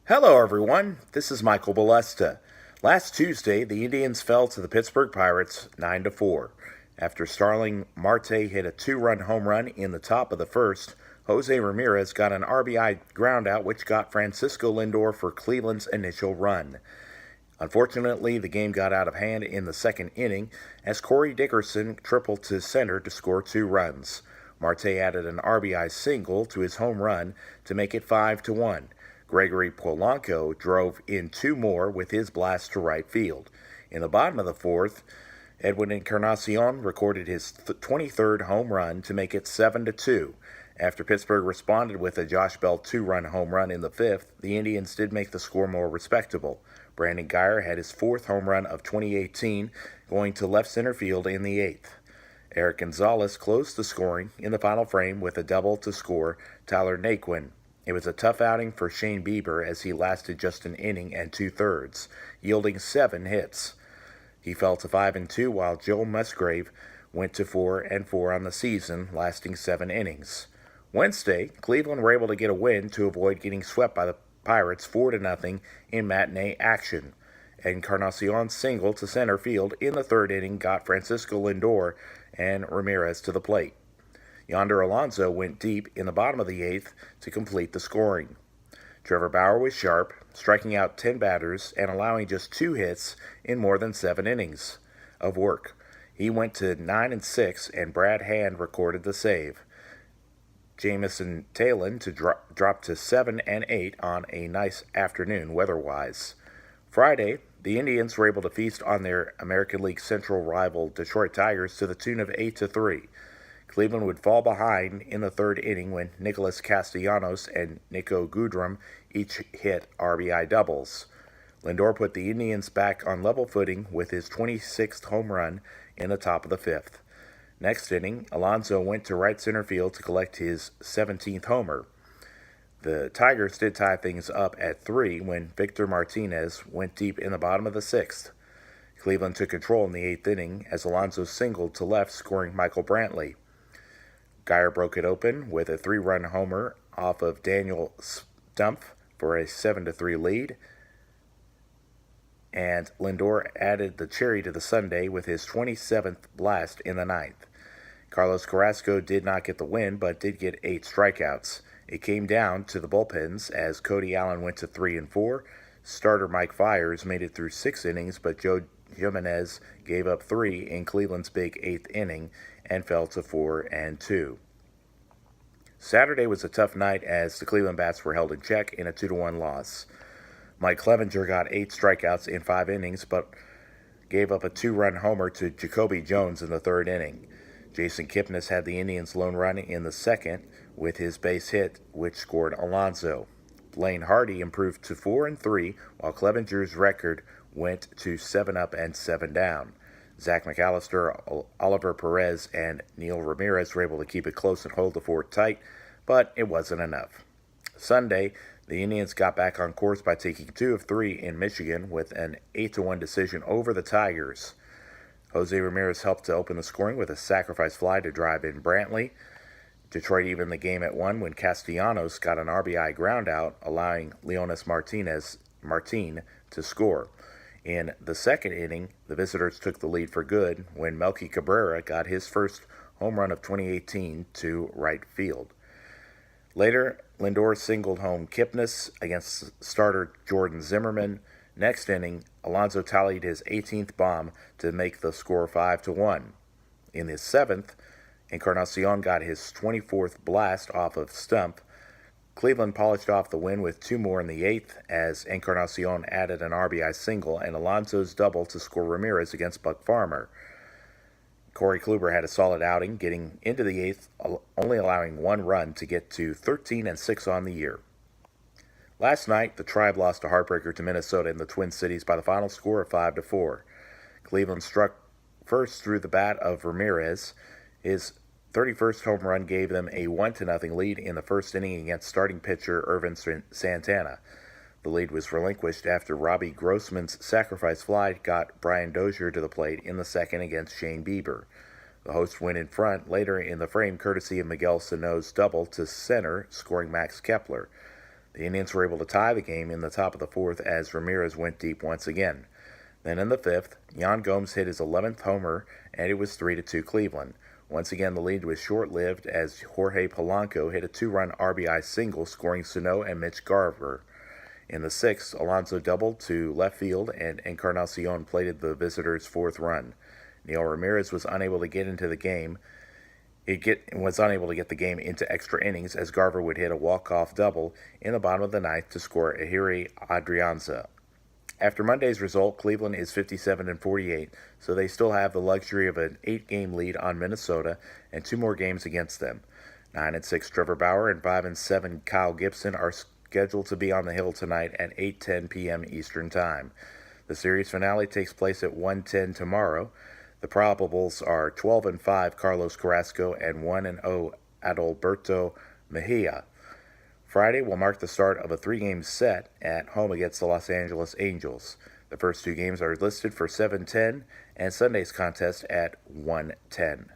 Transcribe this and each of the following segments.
Hello, everyone. This is Michael Balesta. Last Tuesday, the Indians fell to the Pittsburgh Pirates 9-4. After Starling Marte hit a two-run home run in the top of the first, Jose Ramirez got an RBI groundout which got Francisco Lindor for Cleveland's initial run. Unfortunately, the game got out of hand in the second inning as Corey Dickerson tripled to center to score 2 runs. Marte added an RBI single to his home run to make it 5-1. Gregory Polanco drove in 2 more with his blast to right field. In the bottom of the fourth, Edwin Encarnacion recorded his 23rd home run to make it 7-2. After Pittsburgh responded with a Josh Bell 2-run home run in the fifth, the Indians did make the score more respectable. Brandon Guyer had his 4th home run of 2018, going to left center field in the 8th. Eric Gonzalez closed the scoring in the final frame with a double to score Tyler Naquin. It was a tough outing for Shane Bieber as he lasted just an inning and 2/3, yielding 7 hits. He fell to 5-2 while Joe Musgrave went to 4-4 on the season, lasting 7 innings. Wednesday, Cleveland were able to get a win to avoid getting swept by the Pirates 4-0 in matinee action. Encarnacion single to center field in the 3rd inning got Francisco Lindor and Ramirez to the plate. Yonder Alonso went deep in the bottom of the 8th to complete the scoring. Trevor Bauer was sharp, striking out 10 batters and allowing just 2 hits in more than 7 innings of work. He went to 9-6 and Brad Hand recorded the save. Jamison Talon to drop to 7-8 on a nice afternoon weather-wise. Friday, the Indians were able to feast on their American League Central rival Detroit Tigers to the tune of 8-3. Cleveland would fall behind in the 3rd inning when Nicholas Castellanos and Nico Goodrum each hit RBI doubles. Lindor put the Indians back on level footing with his 26th home run in the top of the 5th. Next inning, Alonso went to right center field to collect his 17th homer. The Tigers did tie things up at 3 when Victor Martinez went deep in the bottom of the 6th. Cleveland took control in the 8th inning as Alonso singled to left, scoring Michael Brantley. Guyer broke it open with a 3-run homer off of Daniel Stumpf for a 7-3 lead. And Lindor added the cherry to the sundae with his 27th blast in the 9th. Carlos Carrasco did not get the win, but did get 8 strikeouts. It came down to the bullpens as Cody Allen went to 3-4. Starter Mike Fiers made it through 6 innings, but Joe Jimenez gave up 3 in Cleveland's big 8th inning and fell to 4-2. Saturday was a tough night as the Cleveland Bats were held in check in a 2-1 loss. Mike Clevenger got 8 strikeouts in 5 innings, but gave up a 2-run homer to Jacoby Jones in the 3rd inning. Jason Kipnis had the Indians' lone run in the 2nd with his base hit, which scored Alonso. Blaine Hardy improved to 4-3, while Clevenger's record went to 7-up and 7 down. Zach McAllister, Oliver Perez, and Neil Ramirez were able to keep it close and hold the fort tight, but it wasn't enough. Sunday, the Indians got back on course by taking 2 of 3 in Michigan with an 8-1 decision over the Tigers. Jose Ramirez helped to open the scoring with a sacrifice fly to drive in Brantley. Detroit evened the game at 1 when Castellanos got an RBI groundout, allowing Leonis Martin to score. In the 2nd inning, the visitors took the lead for good when Melky Cabrera got his first home run of 2018 to right field. Later, Lindor singled home Kipnis against starter Jordan Zimmerman. Next inning, Alonso tallied his 18th bomb to make the score 5-1. In the 7th, Encarnacion got his 24th blast off of Stumpf. Cleveland polished off the win with 2 more in the 8th as Encarnacion added an RBI single and Alonso's double to score Ramirez against Buck Farmer. Corey Kluber had a solid outing, getting into the 8th, only allowing 1 run to get to 13-6 on the year. Last night, the Tribe lost a heartbreaker to Minnesota in the Twin Cities by the final score of 5-4. Cleveland struck first through the bat of Ramirez. His 31st home run gave them a 1-0 lead in the 1st inning against starting pitcher Irvin Santana. The lead was relinquished after Robbie Grossman's sacrifice fly got Brian Dozier to the plate in the 2nd against Shane Bieber. The hosts went in front later in the frame courtesy of Miguel Sano's double to center, scoring Max Kepler. The Indians were able to tie the game in the top of the fourth as Ramirez went deep once again. Then in the fifth, Yan Gomes hit his 11th homer, and it was 3-2 Cleveland. Once again, the lead was short-lived as Jorge Polanco hit a two-run RBI single, scoring Sano and Mitch Garver. In the sixth, Alonso doubled to left field, and Encarnacion plated the visitors' fourth run. Neil Ramirez was unable to get into the game. Was unable to get the game into extra innings as Garver would hit a walk-off double in the bottom of the ninth to score Ehire Adrianza. After Monday's result, Cleveland is 57-48, so they still have the luxury of an 8-game lead on Minnesota and 2 more games against them. 9-6 Trevor Bauer and 5-7 Kyle Gibson are scheduled to be on the hill tonight at 8:10 p.m. Eastern Time. The series finale takes place at 1:10 tomorrow. The probables are 12-5 Carlos Carrasco and 1-0 Adalberto Mejia. Friday will mark the start of a 3-game set at home against the Los Angeles Angels. The first 2 games are listed for 7:10 and Sunday's contest at 1:10.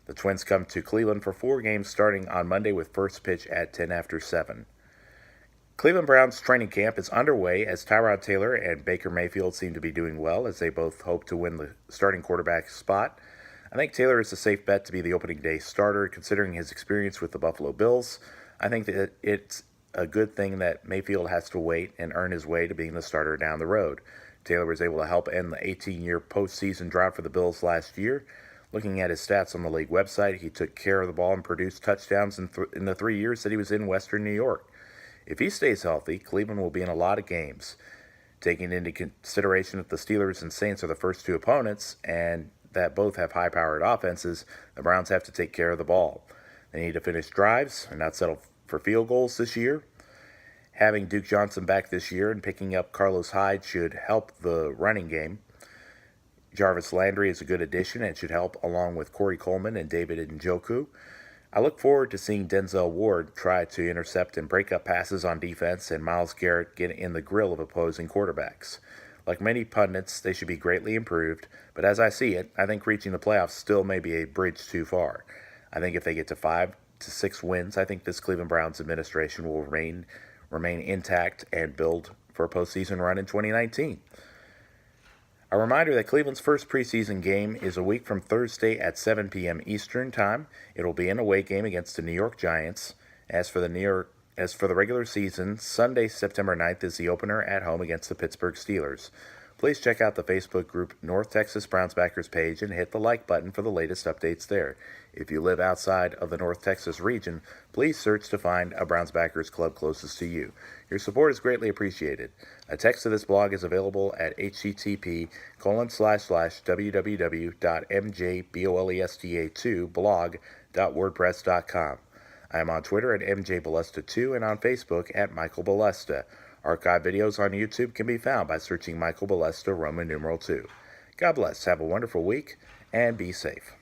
The Twins come to Cleveland for 4 games starting on Monday with first pitch at 10 after 7. Cleveland Browns training camp is underway as Tyrod Taylor and Baker Mayfield seem to be doing well as they both hope to win the starting quarterback spot. I think Taylor is a safe bet to be the opening day starter considering his experience with the Buffalo Bills. I think that it's a good thing that Mayfield has to wait and earn his way to being the starter down the road. Taylor was able to help end the 18-year postseason drought for the Bills last year. Looking at his stats on the league website, he took care of the ball and produced touchdowns in the 3 years that he was in Western New York. If he stays healthy, Cleveland will be in a lot of games. Taking into consideration that the Steelers and Saints are the first 2 opponents and that both have high-powered offenses, the Browns have to take care of the ball. They need to finish drives and not settle for field goals this year. Having Duke Johnson back this year and picking up Carlos Hyde should help the running game. Jarvis Landry is a good addition and should help along with Corey Coleman and David Njoku. I look forward to seeing Denzel Ward try to intercept and break up passes on defense and Myles Garrett get in the grill of opposing quarterbacks. Like many pundits, they should be greatly improved, but as I see it, I think reaching the playoffs still may be a bridge too far. I think if they get to 5 to 6 wins, I think this Cleveland Browns administration will remain intact and build for a postseason run in 2019. A reminder that Cleveland's first preseason game is a week from Thursday at 7 p.m. Eastern Time. It will be an away game against the New York Giants. As for the regular season, Sunday, September 9th is the opener at home against the Pittsburgh Steelers. Please check out the Facebook group North Texas Browns Backers page and hit the like button for the latest updates there. If you live outside of the North Texas region, please search to find a Browns Backers club closest to you. Your support is greatly appreciated. A text to this blog is available at http://www.mjbolesta2blog.wordpress.com. I am on Twitter at mjbolesta2 and on Facebook at Michael Bolesta. Archive videos on YouTube can be found by searching Michael Bolesta Roman numeral 2. God bless, have a wonderful week, and be safe.